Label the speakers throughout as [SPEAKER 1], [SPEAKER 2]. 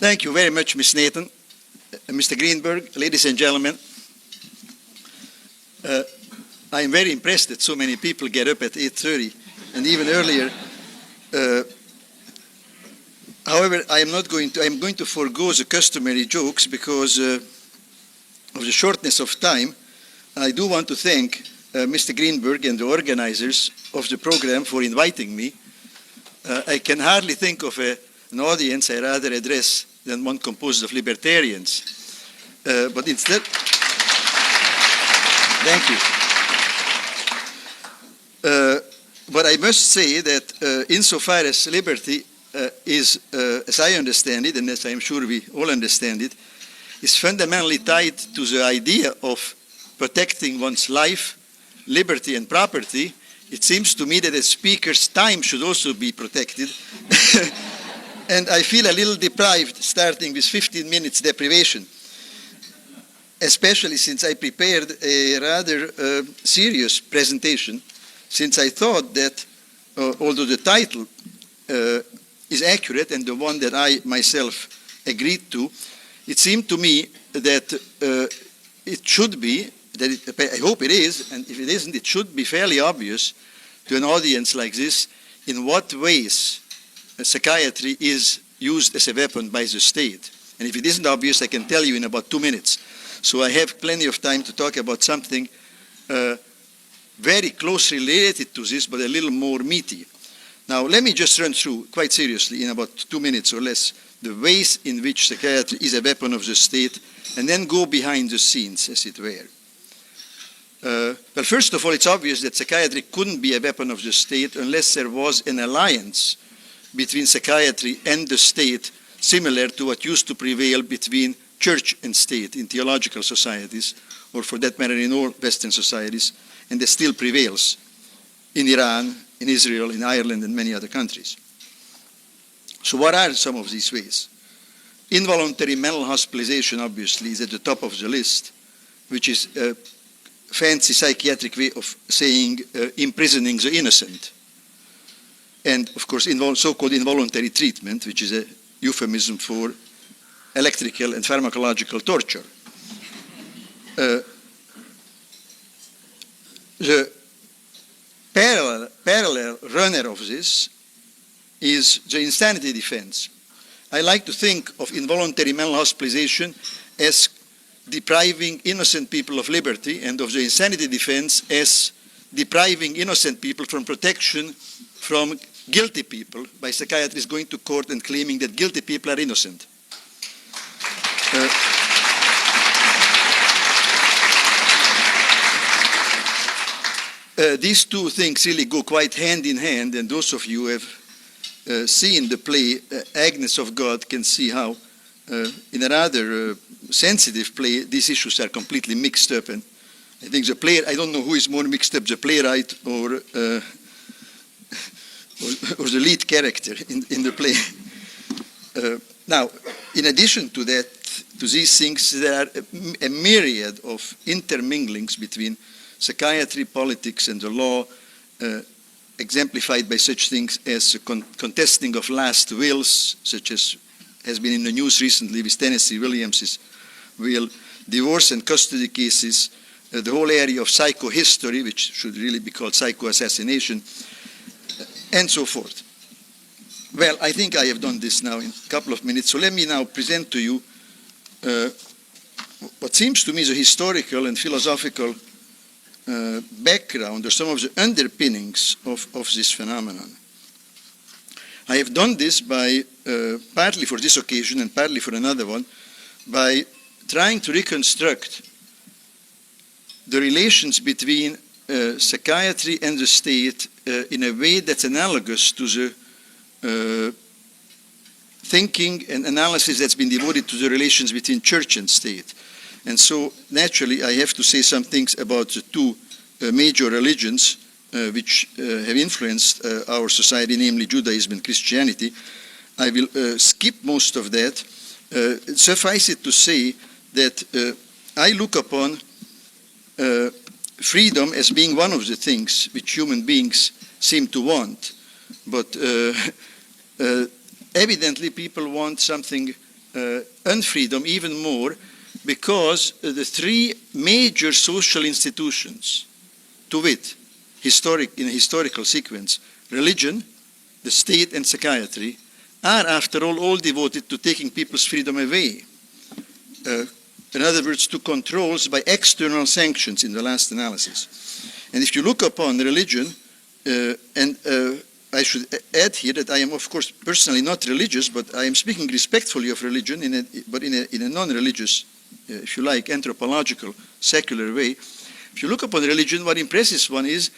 [SPEAKER 1] Thank you very much, Ms. Nathan. Mr. Greenberg, ladies and gentlemen. I am very impressed that so many people get up at 8:30 and even earlier. However, I'm going to forego the customary jokes because of the shortness of time. I do want to thank Mr. Greenberg and the organizers of the program for inviting me. I can hardly think of an audience I rather address than one composed of libertarians. But instead, thank you. But I must say that insofar as liberty is, as I understand it, and as I'm sure we all understand it, is fundamentally tied to the idea of protecting one's life, liberty, and property, it seems to me that a speaker's time should also be protected. And I feel a little deprived starting with 15 minutes deprivation, especially since I prepared a rather serious presentation, since I thought that although the title is accurate and the one that I myself agreed to, it seemed to me that it should be, I hope it is, and if it isn't, it should be fairly obvious to an audience like this in what ways psychiatry is used as a weapon by the state. And if it isn't obvious, I can tell you in about 2 minutes. So I have plenty of time to talk about something very closely related to this, but a little more meaty. Now, let me just run through, quite seriously, in about 2 minutes or less, the ways in which psychiatry is a weapon of the state, and then go behind the scenes, as it were. Well, first of all, it's obvious that psychiatry couldn't be a weapon of the state unless there was an alliance between psychiatry and the state, similar to what used to prevail between church and state in theological societies, or for that matter in all Western societies, and that still prevails in Iran, in Israel, in Ireland, and many other countries. So what are some of these ways? Involuntary mental hospitalization, obviously, is at the top of the list, which is a fancy psychiatric way of saying imprisoning the innocent. And, of course, so-called involuntary treatment, which is a euphemism for electrical and pharmacological torture. The parallel runner of this is the insanity defense. I like to think of involuntary mental hospitalization as depriving innocent people of liberty, and of the insanity defense as depriving innocent people from protection from guilty people by psychiatrists going to court and claiming that guilty people are innocent. These two things really go quite hand in hand, and those of you who have seen the play Agnes of God can see how in a rather sensitive play these issues are completely mixed up. And I think the player, I don't know who is more mixed up, the playwright or the lead character in the play. Now, in addition to that, to these things, there are a myriad of interminglings between psychiatry, politics, and the law, exemplified by such things as contesting of last wills, such as has been in the news recently with Tennessee Williams's will, divorce and custody cases, the whole area of psychohistory, which should really be called psychoassassination, and so forth. Well, I think I have done this now in a couple of minutes, so let me now present to you what seems to me the historical and philosophical background, or some of the underpinnings of this phenomenon. I have done this by, partly for this occasion and partly for another one, by trying to reconstruct the relations between psychiatry and the state in a way that's analogous to the thinking and analysis that's been devoted to the relations between church and state. And so, naturally, I have to say some things about the two major religions which have influenced our society, namely Judaism and Christianity. I will skip most of that. Suffice it to say that I look upon freedom as being one of the things which human beings seem to want. But evidently people want something unfreedom even more because the three major social institutions, to wit, in a historical sequence, religion, the state, and psychiatry, are, after all devoted to taking people's freedom away. In other words, to controls by external sanctions in the last analysis. And if you look upon religion, I should add here that I am, of course, personally not religious, but I am speaking respectfully of religion, but in a non-religious, if you like, anthropological, secular way. If you look upon religion, what impresses one is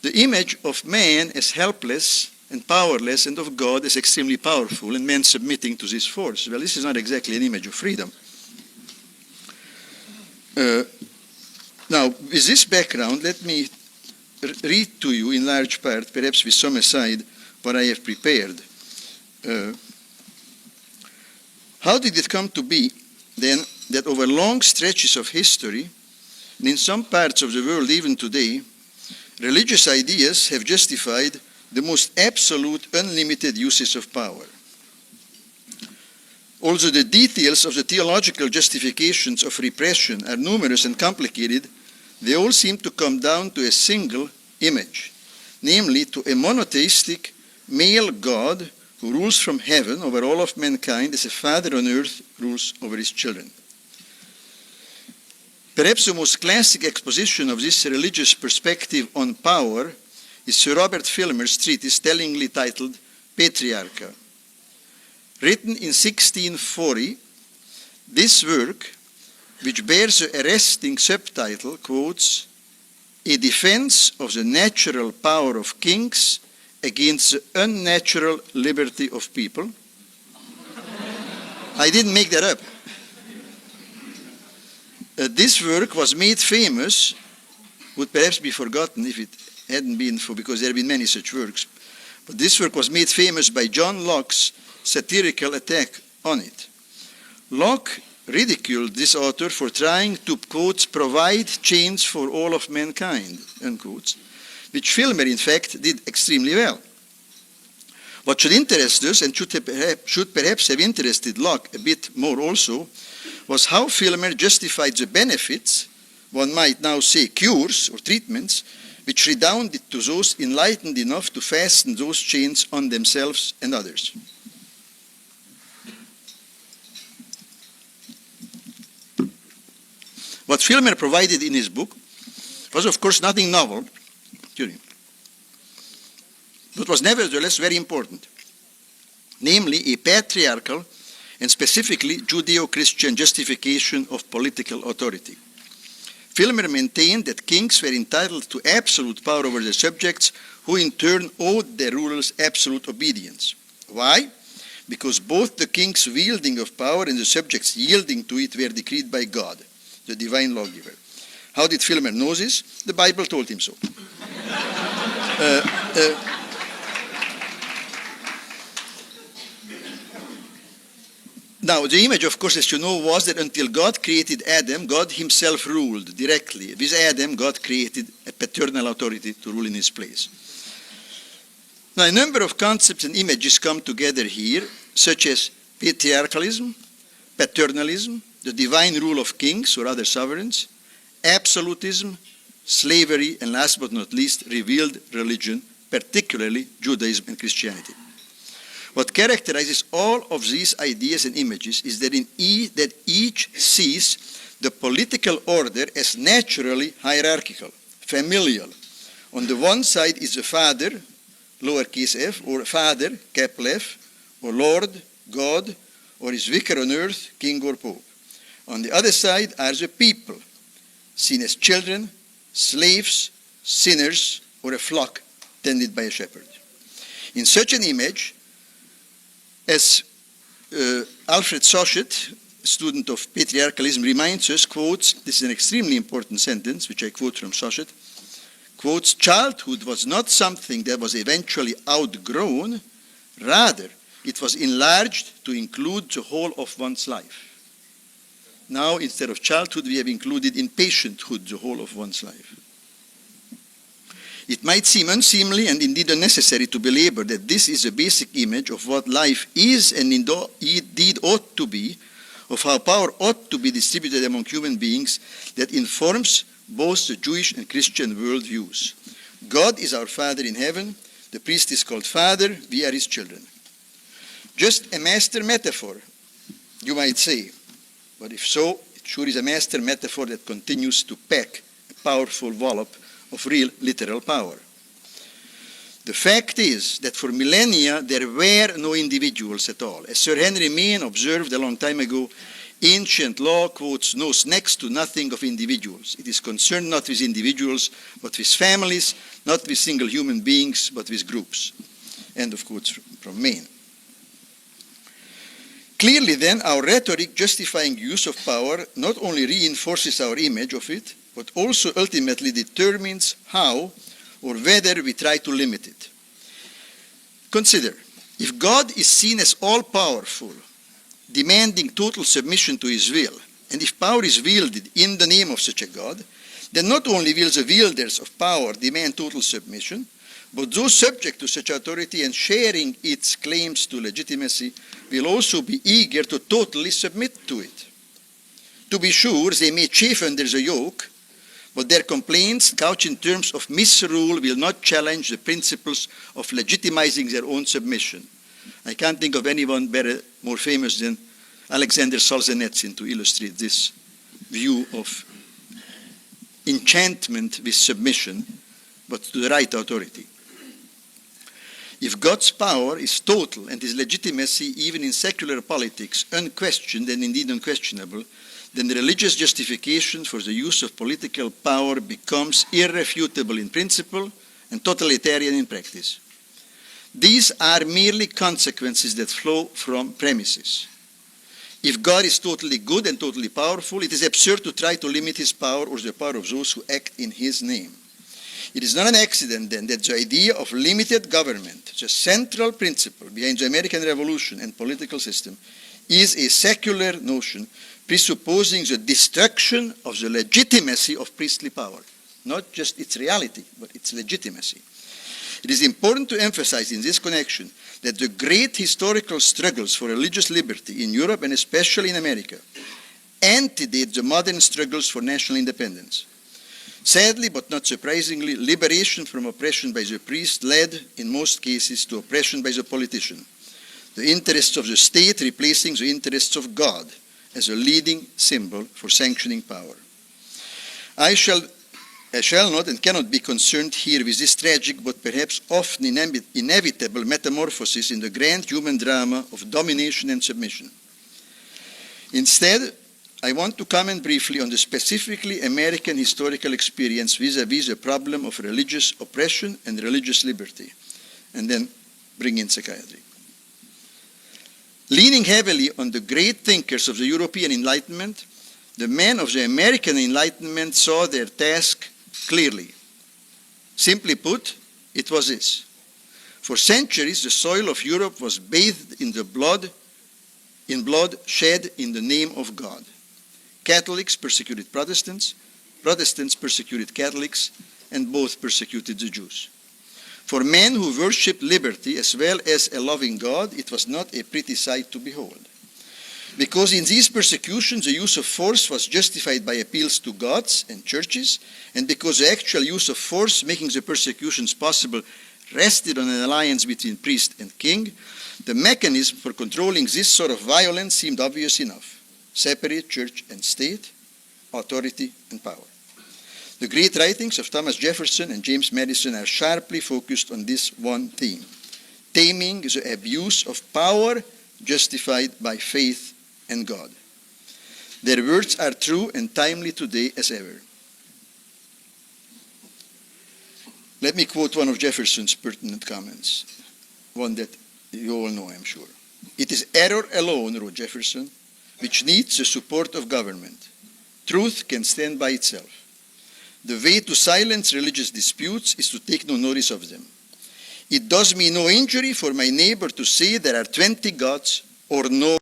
[SPEAKER 1] the image of man as helpless and powerless, and of God as extremely powerful, and man submitting to this force. Well, this is not exactly an image of freedom. Now, with this background, let me read to you in large part, perhaps with some aside, what I have prepared. How did it come to be, then, that over long stretches of history, and in some parts of the world even today, religious ideas have justified the most absolute, unlimited uses of power? Although the details of the theological justifications of repression are numerous and complicated, they all seem to come down to a single image, namely to a monotheistic male God who rules from heaven over all of mankind as a father on earth rules over his children. Perhaps the most classic exposition of this religious perspective on power is Sir Robert Filmer's treatise tellingly titled Patriarcha. Written in 1640, this work, which bears the arresting subtitle, quotes, "A defense of the natural power of kings against the unnatural liberty of people." I didn't make that up. This work was made famous, would perhaps be forgotten if it hadn't been for, because there have been many such works, but this work was made famous by John Locke's satirical attack on it. Locke ridiculed this author for trying to, quote, "provide chains for all of mankind," unquote, which Filmer, in fact, did extremely well. What should interest us, and should perhaps have interested Locke a bit more also, was how Filmer justified the benefits, one might now say cures or treatments, which redounded to those enlightened enough to fasten those chains on themselves and others. What Filmer provided in his book was, of course, nothing novel, but was nevertheless very important, namely a patriarchal and specifically Judeo-Christian justification of political authority. Filmer maintained that kings were entitled to absolute power over their subjects, who in turn owed their rulers absolute obedience. Why? Because both the king's wielding of power and the subjects yielding to it were decreed by God, the divine lawgiver. How did Filmer know this? The Bible told him so. Now, the image, of course, as you know, was that until God created Adam, God himself ruled directly. With Adam, God created a paternal authority to rule in his place. Now, a number of concepts and images come together here, such as patriarchalism, paternalism, the divine rule of kings or other sovereigns, absolutism, slavery, and last but not least, revealed religion, particularly Judaism and Christianity. What characterizes all of these ideas and images is that that each sees the political order as naturally hierarchical, familial. On the one side is the father, lowercase f, or father, capital F, or Lord, God, or his vicar on earth, king or pope. On the other side are the people, seen as children, slaves, sinners, or a flock tended by a shepherd. In such an image, as Alfred Szasz, student of patriarchalism, reminds us, quotes, this is an extremely important sentence, which I quote from Szasz, quotes, "Childhood was not something that was eventually outgrown, rather it was enlarged to include the whole of one's life." Now, instead of childhood, we have included in patienthood the whole of one's life. It might seem unseemly and indeed unnecessary to belabor that this is a basic image of what life is and indeed ought to be, of how power ought to be distributed among human beings, that informs both the Jewish and Christian worldviews. God is our Father in heaven. The priest is called Father. We are his children. Just a master metaphor, you might say. But if so, it sure is a master metaphor that continues to pack a powerful wallop of real literal power. The fact is that for millennia there were no individuals at all. As Sir Henry Maine observed a long time ago, ancient law, quotes, knows next to nothing of individuals. It is concerned not with individuals, but with families, not with single human beings, but with groups. End of quotes from Maine. Clearly then, our rhetoric justifying use of power not only reinforces our image of it, but also ultimately determines how or whether we try to limit it. Consider, if God is seen as all-powerful, demanding total submission to his will, and if power is wielded in the name of such a God, then not only will the wielders of power demand total submission, but those subject to such authority and sharing its claims to legitimacy will also be eager to totally submit to it. To be sure, they may chafe under the yoke, but their complaints, couched in terms of misrule, will not challenge the principles of legitimizing their own submission. I can't think of anyone better, more famous than Alexander Solzhenitsyn to illustrate this view of enchantment with submission, but to the right authority. If God's power is total and his legitimacy, even in secular politics, unquestioned and indeed unquestionable, then the religious justification for the use of political power becomes irrefutable in principle and totalitarian in practice. These are merely consequences that flow from premises. If God is totally good and totally powerful, it is absurd to try to limit his power or the power of those who act in his name. It is not an accident, then, that the idea of limited government, the central principle behind the American Revolution and political system, is a secular notion presupposing the destruction of the legitimacy of priestly power, not just its reality, but its legitimacy. It is important to emphasize in this connection that the great historical struggles for religious liberty in Europe and especially in America antedate the modern struggles for national independence. Sadly, but not surprisingly, liberation from oppression by the priest led, in most cases, to oppression by the politician, the interests of the state replacing the interests of God as a leading symbol for sanctioning power. I shall not and cannot be concerned here with this tragic but perhaps often inevitable metamorphosis in the grand human drama of domination and submission. Instead, I want to comment briefly on the specifically American historical experience vis-à-vis the problem of religious oppression and religious liberty, and then bring in psychiatry. Leaning heavily on the great thinkers of the European Enlightenment, the men of the American Enlightenment saw their task clearly. Simply put, it was this. For centuries, the soil of Europe was bathed in blood shed in the name of God. Catholics persecuted Protestants, Protestants persecuted Catholics, and both persecuted the Jews. For men who worshipped liberty as well as a loving God, it was not a pretty sight to behold. Because in these persecutions, the use of force was justified by appeals to gods and churches, and because the actual use of force making the persecutions possible rested on an alliance between priest and king, the mechanism for controlling this sort of violence seemed obvious enough. Separate church and state, authority and power. The great writings of Thomas Jefferson and James Madison are sharply focused on this one theme, taming the abuse of power justified by faith and God. Their words are true and timely today as ever. Let me quote one of Jefferson's pertinent comments, one that you all know, I'm sure. It is error alone, wrote Jefferson, which needs the support of government. Truth can stand by itself. The way to silence religious disputes is to take no notice of them. It does me no injury for my neighbor to say there are 20 gods or no